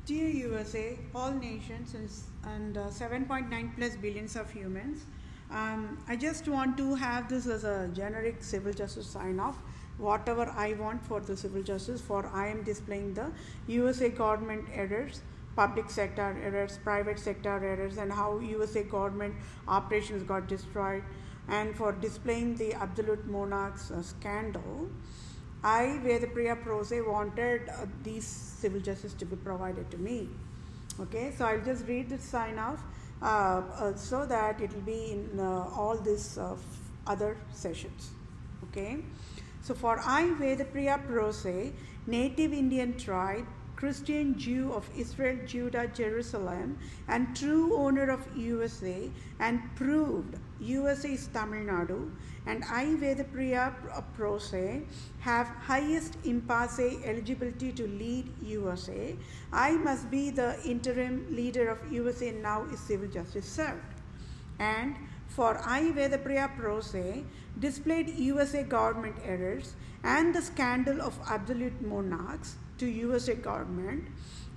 Dear USA, all nations and 7.9 plus billions of humans, I just want to have this as a generic civil justice sign off. Whatever I want for the civil justice, for I am displaying the USA government errors, public sector errors, private sector errors, and how USA government operations got destroyed, and for displaying the absolute monarchs scandal. I, Vedapriya Prose, wanted these civil justice to be provided to me. Okay, so I'll just read the sign off so that it will be in all these other sessions. Okay, so for I, Vedapriya Prose, native Indian tribe, Christian Jew of Israel, Judah, Jerusalem, and true owner of USA, and proved USA is Tamil Nadu, and I, Vedapriya Prose, have highest impasse eligibility to lead USA. I must be the interim leader of USA now is civil justice served. And for I, Vedapriya Prose, displayed USA government errors and the scandal of absolute monarchs to USA government.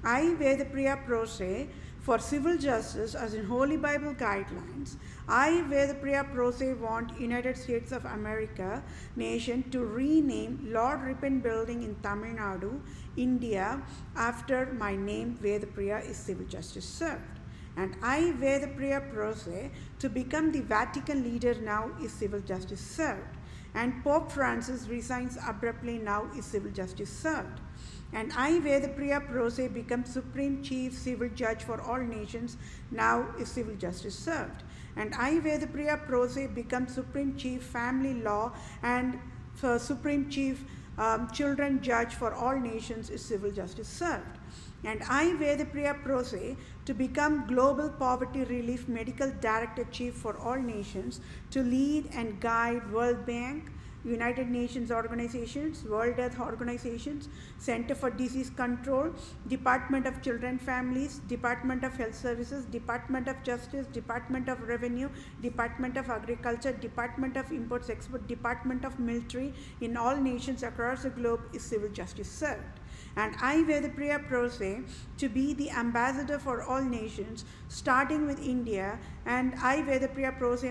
I, Vedapriya Prose, for civil justice as in Holy Bible guidelines. I, Vedapriya Prose, want United States of America nation to rename Lord Ripon Building in Tamil Nadu, India, after my name Vedapriya is civil justice served. And I, Vedapriya Prose, to become the Vatican leader now is civil justice served. And Pope Francis resigns abruptly now is civil justice served. And I, Vedapriya Prose, become Supreme Chief Civil Judge for all nations, now is civil justice served. And I, Vedapriya Prose, become Supreme Chief Family Law and Supreme Chief Children Judge for all nations is civil justice served. And I, Vedapriya Prose, to become Global Poverty Relief Medical Director Chief for all nations, to lead and guide World Bank, United Nations organizations, World Health Organizations, Center for Disease Control, Department of Children Families, Department of Health Services, Department of Justice, Department of Revenue, Department of Agriculture, Department of Imports Export, Department of Military in all nations across the globe is civil justice served. And I, Vedapriya Prose, to be the ambassador for all nations, starting with India, and I, Vedapriya Prose,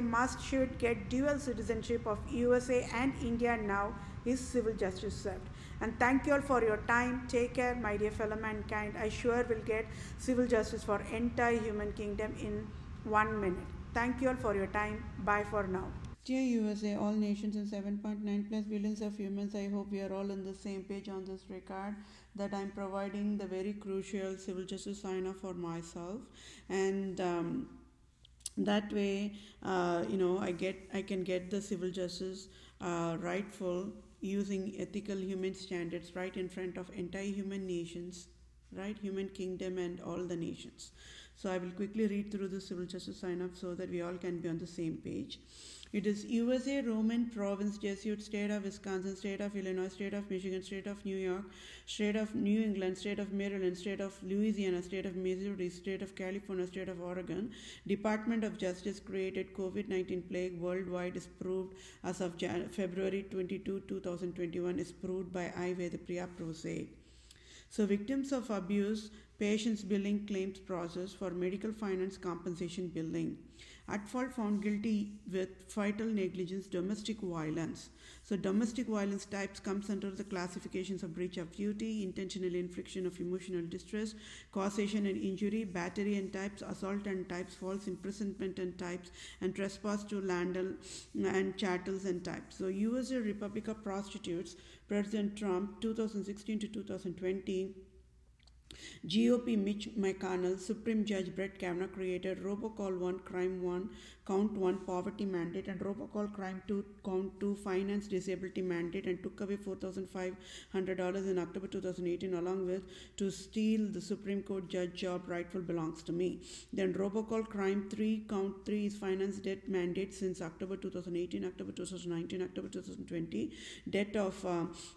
should get dual citizenship of USA and India now is civil justice served. And thank you all for your time. Take care, my dear fellow mankind. I sure will get civil justice for entire human kingdom in 1 minute. Thank you all for your time. Bye for now. Dear USA, all nations and 7.9 plus billions of humans, I hope we are all on the same page on this regard that I'm providing the very crucial civil justice sign off for myself, and that way, I can get the civil justice rightful using ethical human standards right in front of entire human nations, right, human kingdom and all the nations. So I will quickly read through the civil justice sign off so that we all can be on the same page. It is USA, Roman Province, Jesuit, State of Wisconsin, State of Illinois, State of Michigan, State of New York, State of New England, State of Maryland, State of Louisiana, State of Missouri, State of California, State of Oregon. Department of Justice created COVID-19 plague worldwide is proved as of February 22, 2021 is proved by I, Vedapriya Prose. So victims of abuse, patients billing claims process for medical finance compensation billing. At fault found guilty with fatal negligence, domestic violence. So domestic violence types comes under the classifications of breach of duty, intentional infliction of emotional distress, causation and injury, battery and types, assault and types, false imprisonment and types, and trespass to land and chattels and types. So USA Republic of Prostitutes, President Trump, 2016 to 2020. GOP Mitch McConnell, Supreme Judge Brett Kavanaugh created Robocall 1, Crime 1, Count 1, Poverty Mandate, and Robocall Crime 2, Count 2, Finance Disability Mandate, and took away $4,500 in October 2018, along with to steal the Supreme Court judge job rightful belongs to me. Then Robocall Crime 3, Count 3 is Finance Debt Mandate since October 2018, October 2019, October 2020. Debt of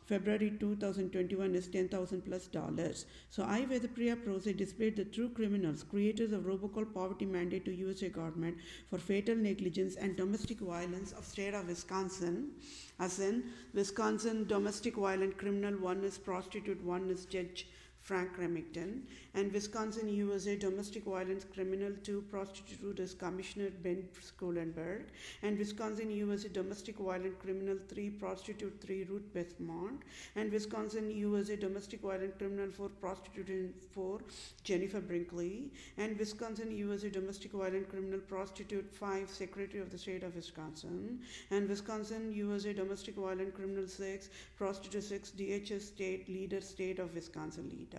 February 2021 is $10,000 plus dollars. So I, Vedapriya Prose, displayed the true criminals, creators of Robocall Poverty Mandate to USA government for fatal negligence and domestic violence of state of Wisconsin. As in, Wisconsin domestic violent criminal, one is prostitute, one is judge Frank Remington, and Wisconsin, USA, domestic violence criminal 2 prostitute is Commissioner Ben Skollenberg, and Wisconsin, USA, domestic violent criminal 3 prostitute 3 Ruth Westmont, and Wisconsin, USA, domestic violent criminal 4 prostitute 4 Jennifer Brinkley, and Wisconsin, USA, domestic violent criminal prostitute 5 Secretary of the State of Wisconsin, and Wisconsin, USA, domestic violent criminal 6 prostitute 6 DHS state leader state of Wisconsin leader.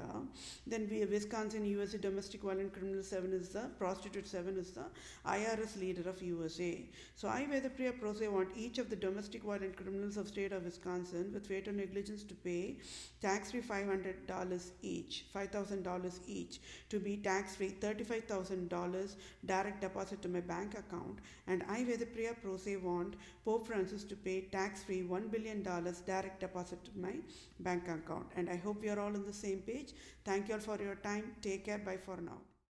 Then we Wisconsin, USA, domestic violent criminal 7 is the prostitute 7 is the IRS leader of USA. So I, Vedapriya Pro Se, want each of the domestic violent criminals of state of Wisconsin with fate or negligence to pay tax-free $500 each, $5,000 each, to be tax-free $35,000 direct deposit to my bank account. And I, Vedapriya Pro Se, want Pope Francis to pay tax-free $1 billion direct deposit to my bank account. And I hope we are all on the same page. Thank you all for your time. Take care. Bye for now.